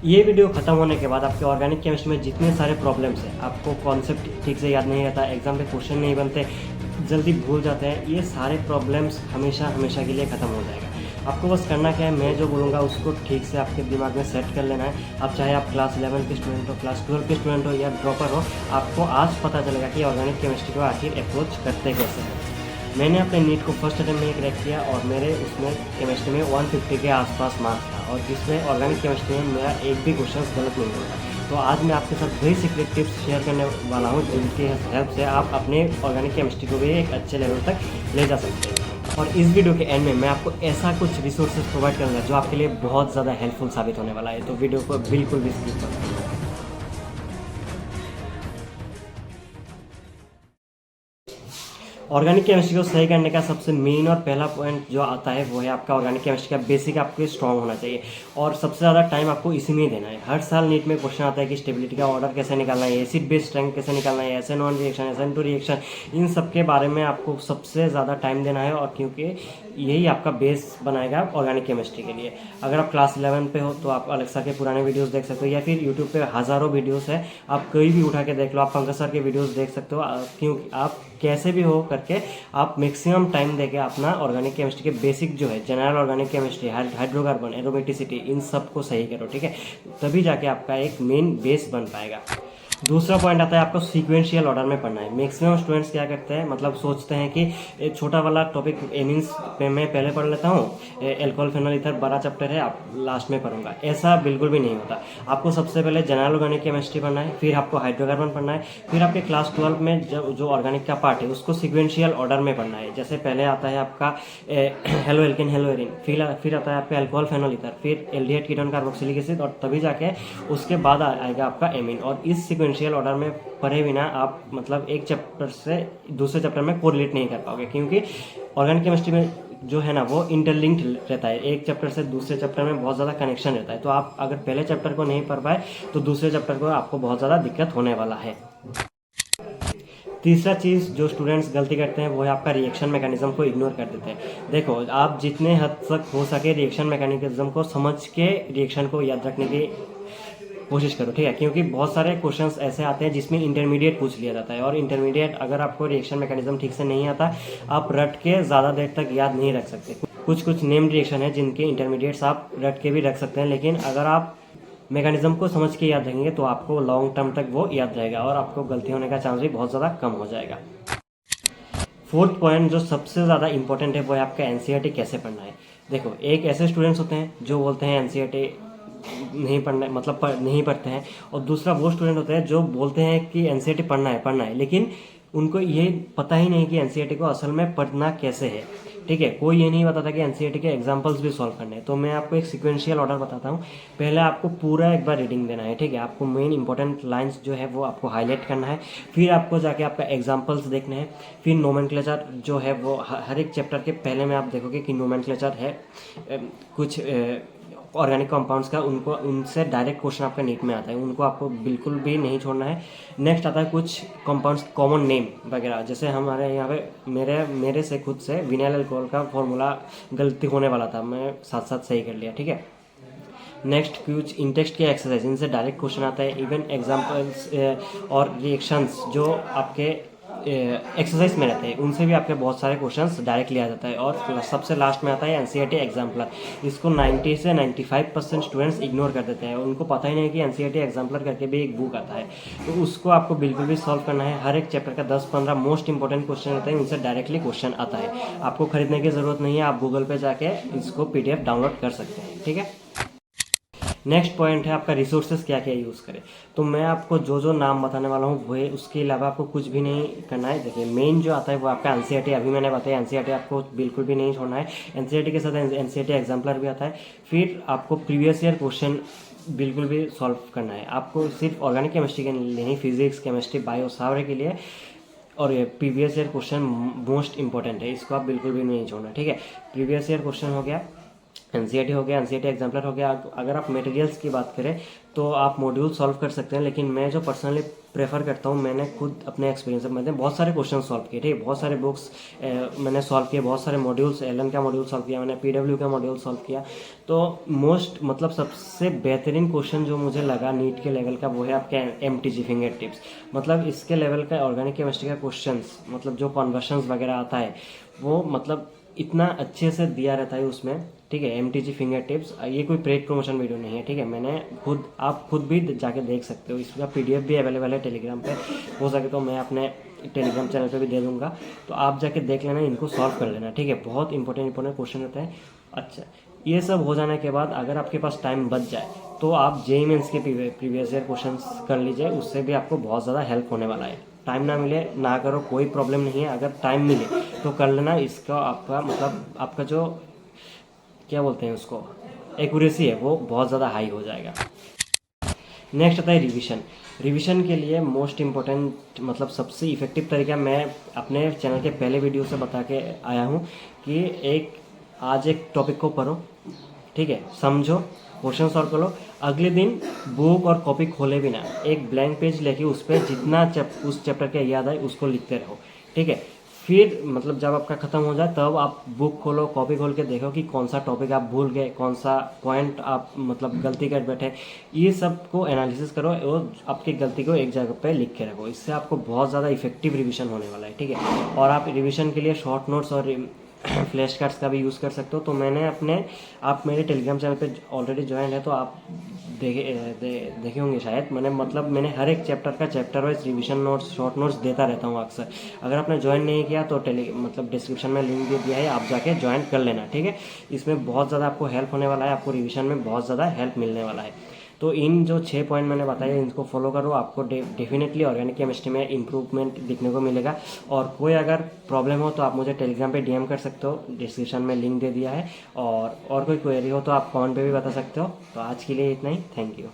ये वीडियो खत्म होने के बाद आपके ऑर्गेनिक केमिस्ट्री में जितने सारे प्रॉब्लम्स हैं, आपको कॉन्सेप्ट ठीक से याद नहीं रहता, एग्जाम पे क्वेश्चन नहीं बनते, जल्दी भूल जाते हैं, ये सारे प्रॉब्लम्स हमेशा हमेशा के लिए ख़त्म हो जाएगा। आपको बस करना क्या है, मैं जो बोलूँगा उसको ठीक से आपके दिमाग में सेट कर लेना है। अब चाहे आप क्लास 11 के स्टूडेंट हो, क्लास 12 के स्टूडेंट हो या ड्रॉपर हो, आपको आज पता चलेगा कि ऑर्गेनिक केमिस्ट्री को आखिर अप्रोच करते कैसे हैं। मैंने अपने नीट को फर्स्ट अटेम्प्ट में ही क्रैक किया और मेरे उसमें केमिस्ट्री में 150 के आसपास मार्क्स था, और जिसमें ऑर्गेनिक केमिस्ट्री में मेरा एक भी क्वेश्चन गलत नहीं हुआ। तो आज मैं आपके साथ वही सीक्रेट टिप्स शेयर करने वाला हूँ जिनकी हेल्प से आप अपने ऑर्गेनिक केमिस्ट्री को भी एक अच्छे लेवल तक ले जा सकते हैं। और इस वीडियो के एंड में मैं आपको ऐसा कुछ रिसोर्सेज प्रोवाइड करूँगा जो आपके लिए बहुत ज़्यादा हेल्पफुल साबित होने वाला है, तो वीडियो को बिल्कुल भी स्किप मत करिए। ऑर्गेनिक केमिस्ट्री को सही करने का सबसे मेन और पहला पॉइंट जो आता है वो है आपका ऑर्गेनिक केमिस्ट्री का बेसिक आपको स्ट्रॉन्ग होना चाहिए, और सबसे ज़्यादा टाइम आपको इसी में ही देना है। हर साल नीट में क्वेश्चन आता है कि स्टेबिलिटी का ऑर्डर कैसे निकालना है, एसिड बेस स्ट्रेंथ कैसे निकालना है, SN1 रिएक्शन, SN2 रिएक्शन, इन सब के बारे में आपको सबसे ज़्यादा टाइम देना है, और क्योंकि यही आपका बेस बनाएगा ऑर्गेनिक केमिस्ट्री के लिए। अगर आप क्लास 11 पे हो तो आप अलेक्सा के पुराने वीडियोस देख सकते हो, या फिर यूट्यूब पे हज़ारों वीडियोस है, आप कोई भी उठा के देख लो, आप पंकज सर के वीडियोस देख सकते हो। क्योंकि आप कैसे भी हो करके आप मैक्सिमम टाइम देके अपना ऑर्गेनिक केमिस्ट्री के बेसिक जो है, general organic chemistry, hydrocarbon, aromaticity, इन सबको सही करो, ठीक है। तभी जाके आपका एक मेन बेस बन पाएगा। दूसरा पॉइंट आता है आपको सीक्वेंशियल ऑर्डर में पढ़ना है। मैक्सिमम स्टूडेंट्स क्या करते हैं, मतलब सोचते हैं कि एक छोटा वाला टॉपिक एमीन्स पे मैं पहले पढ़ लेता हूँ, एल्कोहल फेनॉल ईथर बड़ा चैप्टर है, आप लास्ट में पढ़ूंगा। ऐसा बिल्कुल भी नहीं होता। आपको सबसे पहले जनरल ऑर्गेनिक केमिस्ट्री पढ़ना है, फिर आपको हाइड्रोकार्बन पढ़ना है, फिर आपके क्लास 12 में जो ऑर्गेनिक का पार्ट है उसको सीक्वेंशियल ऑर्डर में पढ़ना है। जैसे पहले आता है आपका हेलो एल्केन हेलो एरिन, फिर आता है आपका एल्कोहल फेनॉल ईथर, फिर एल्डिहाइड कीटोन कार्बोक्सिलिक एसिड, और तभी जाके उसके बाद आएगा आपका एमीन। और इस सीक्वेंशियल ऑर्डर में पढ़े बिना आप मतलब एक चैप्टर से दूसरे चैप्टर में कोरिलेट नहीं कर पाओगे, क्योंकि ऑर्गेनिक केमिस्ट्री में जो है ना वो इंटरलिंक्ड रहता है, एक चैप्टर से दूसरे चैप्टर में बहुत ज़्यादा कनेक्शन रहता है। तो आप अगर पहले चैप्टर को नहीं पढ़ पाए तो दूसरे चैप्टर को आपको बहुत ज़्यादा दिक्कत होने वाला है। तीसरा चीज़ जो स्टूडेंट्स गलती करते हैं वो है आपका रिएक्शन मैकेनिज्म को इग्नोर कर देते हैं। देखो, आप जितने हद तक हो सके रिएक्शन मैकेनिज्म को समझ के रिएक्शन को याद रखने की कोशिश करो, ठीक है। क्योंकि बहुत सारे क्वेश्चंस ऐसे आते हैं जिसमें इंटरमीडिएट पूछ लिया जाता है, और इंटरमीडिएट अगर आपको रिएक्शन मैकेनिज्म ठीक से नहीं आता, आप रट के ज़्यादा देर तक याद नहीं रख सकते। कुछ नेम्ड रिएक्शन है जिनके इंटरमीडिएट्स आप रट के भी रख सकते हैं, लेकिन अगर आप मैकेनिज्म को समझ के याद रखेंगे तो आपको लॉन्ग टर्म तक वो याद रहेगा, और आपको गलती होने का चांस भी बहुत ज़्यादा कम हो जाएगा। फोर्थ पॉइंट जो सबसे ज़्यादा इंपॉर्टेंट है वो है आपका एनसीईआरटी कैसे पढ़ना है। देखो, एक ऐसे स्टूडेंट्स होते हैं जो बोलते हैं एनसीईआरटी नहीं पढ़ना है, मतलब नहीं पढ़ते हैं, और दूसरा वो स्टूडेंट होते हैं जो बोलते हैं कि एनसीईआरटी पढ़ना है, लेकिन उनको ये पता ही नहीं कि एनसीईआरटी को असल में पढ़ना कैसे है, ठीक है। कोई ये नहीं बताता कि एनसीईआरटी के एग्जांपल्स भी सॉल्व करने हैं। तो मैं आपको एक सीक्वेंशियल ऑर्डर बताता हूँ। पहले आपको पूरा एक बार रीडिंग देना है, ठीक है। आपको मेन इंपॉर्टेंट लाइंस जो है वो आपको हाईलाइट करना है, फिर आपको जाके आपका एग्जांपल्स देखने हैं, फिर नोमेनक्लेचर जो है वो हर एक चैप्टर के पहले में आप देखोगे कि नोमेनक्लेचर है कुछ ऑर्गेनिक कंपाउंड्स का, उनको उनसे डायरेक्ट क्वेश्चन आपका नीट में आता है, उनको आपको बिल्कुल भी नहीं छोड़ना है। नेक्स्ट आता है कुछ कंपाउंड्स कॉमन नेम वगैरह, जैसे हमारे यहाँ पे मेरे से खुद से विनाइल अल्कोहल का फॉर्मूला गलती होने वाला था, मैं साथ साथ सही कर लिया, ठीक है। नेक्स्ट कुछ इंटेक्स्ट के एक्सरसाइज, इनसे डायरेक्ट क्वेश्चन आता है। इवन एग्जाम्पल्स और रिएक्शंस जो आपके एक्सरसाइज में रहते हैं उनसे भी आपके बहुत सारे क्वेश्चंस डायरेक्ट लिया जाता है। और सबसे लास्ट में आता है एनसीईआरटी एग्जाम्पलर। इसको 90 से 95% स्टूडेंट्स इग्नोर कर देते हैं, उनको पता ही नहीं कि एनसीईआरटी एग्जाम्पलर करके भी एक बुक आता है। तो उसको आपको बिल्कुल भी सॉल्व करना है। हर एक चैप्टर का 10-15 मोस्ट इंपॉर्टेंट क्वेश्चन रहते हैं, उनसे डायरेक्टली क्वेश्चन आता है। आपको खरीदने की ज़रूरत नहीं है, आप गूगल पे जाके इसको PDF डाउनलोड कर सकते हैं, ठीक है। नेक्स्ट पॉइंट है आपका रिसोर्सेज क्या क्या यूज़ करें। तो मैं आपको जो नाम बताने वाला हूँ वो है, उसके अलावा आपको कुछ भी नहीं करना है। देखिए, मेन जो आता है वो आपका एनसीईआरटी, अभी मैंने बताया एनसीईआरटी आपको बिल्कुल भी नहीं छोड़ना है। एनसीईआरटी के साथ एनसीईआरटी एग्जाम्पलर भी आता है। फिर आपको प्रीवियस ईयर क्वेश्चन बिल्कुल भी सॉल्व करना है। आपको सिर्फ ऑर्गेनिक केमिस्ट्री के लिए नहीं, फिजिक्स, केमिस्ट्री, बायो, सारे के लिए। और ये previous year question most important है, इसको आप बिल्कुल भी नहीं छोड़ना, ठीक है। प्रीवियस ईयर क्वेश्चन हो गया, एनसीईआरटी हो गया, एनसीईआरटी एग्जाम्पलर हो गया। अगर आप मटेरियल्स की बात करें तो आप मॉड्यूल सॉल्व कर सकते हैं, लेकिन मैं जो पर्सनली प्रेफर करता हूँ, मैंने खुद अपने एक्सपीरियंस से मैंने बहुत सारे क्वेश्चन सॉल्व किए, ठीक है, बहुत सारे बुक्स मैंने सॉल्व किए, बहुत सारे मॉड्यूल्स, एलन का मॉड्यूल सॉल्व किया मैंने, पीडब्ल्यू का मॉड्यूल सॉल्व किया। तो मोस्ट मतलब सबसे बेहतरीन क्वेश्चन जो मुझे लगा नीट के लेवल का वो है आपके एमटीजी फिंगर टिप्स। मतलब इसके लेवल का ऑर्गेनिक केमिस्ट्री का क्वेश्चन, मतलब जो कन्वर्शंस वगैरह आता है वो मतलब इतना अच्छे से दिया रहता है उसमें, ठीक है। एमटीजी फिंगर टिप्स, ये कोई पेड प्रमोशन वीडियो नहीं है, ठीक है। मैंने खुद, आप खुद भी जाके देख सकते हो, इसका पीडीएफ भी अवेलेबल है टेलीग्राम पे, हो सके तो मैं अपने टेलीग्राम चैनल पे भी दे दूंगा, तो आप जाके देख लेना, इनको सॉल्व कर लेना, ठीक है। बहुत इंपॉर्टेंट क्वेश्चन रहता है। अच्छा, ये सब हो जाने के बाद अगर आपके पास टाइम बच जाए तो आप जेईई मेंस के प्रीवियस ईयर क्वेश्चन कर लीजिए, उससे भी आपको बहुत ज़्यादा हेल्प होने वाला है। टाइम ना मिले ना करो, कोई प्रॉब्लम नहीं है, अगर टाइम मिले तो कर लेना। इसका आपका मतलब आपका जो क्या बोलते हैं उसको, एक्यूरेसी है वो बहुत ज़्यादा हाई हो जाएगा। नेक्स्ट आता है रिवीजन। रिवीजन के लिए मोस्ट इम्पोर्टेंट मतलब सबसे इफेक्टिव तरीका मैं अपने चैनल के पहले वीडियो से बता के आया हूँ कि आज एक टॉपिक को पढ़ो, ठीक है, समझो, क्वेश्चन सॉल्व करो, अगले दिन बुक और कॉपी खोले बिना एक ब्लैंक पेज लेके उस पर जितना उस चैप्टर के याद आए उसको लिखते रहो, ठीक है। फिर मतलब जब आपका ख़त्म हो जाए तब आप बुक खोलो, कॉपी खोल के देखो कि कौन सा टॉपिक आप भूल गए, कौन सा पॉइंट आप मतलब गलती कर बैठे, ये सब को एनालिसिस करो और आपकी गलती को एक जगह पे लिख के रखो। इससे आपको बहुत ज़्यादा इफेक्टिव रिवीजन होने वाला है, ठीक है। और आप रिवीजन के लिए शॉर्ट नोट्स और फ्लैश कार्ड्स का भी यूज़ कर सकते हो। तो मैंने आप मेरे टेलीग्राम चैनल पे ऑलरेडी ज्वाइन है तो आप देखे होंगे शायद, मैंने हर एक चैप्टर का chapter wise revision notes, short notes देता रहता हूँ अक्सर। अगर आपने ज्वाइन नहीं किया तो डिस्क्रिप्शन में लिंक दे दिया है, आप जाके ज्वाइन कर लेना, ठीक है। इसमें बहुत ज़्यादा आपको हेल्प होने वाला है, आपको रिवीजन में बहुत ज़्यादा हेल्प मिलने वाला है। तो इन जो 6 पॉइंट मैंने बताए इनको फॉलो करो, आपको डेफिनेटली ऑर्गेनिक केमिस्ट्री में इंप्रूवमेंट दिखने को मिलेगा। और कोई अगर प्रॉब्लम हो तो आप मुझे टेलीग्राम पे डीएम कर सकते हो, डिस्क्रिप्शन में लिंक दे दिया है। और कोई क्वेरी हो तो आप कमेंट पे भी बता सकते हो। तो आज के लिए इतना ही, थैंक यू।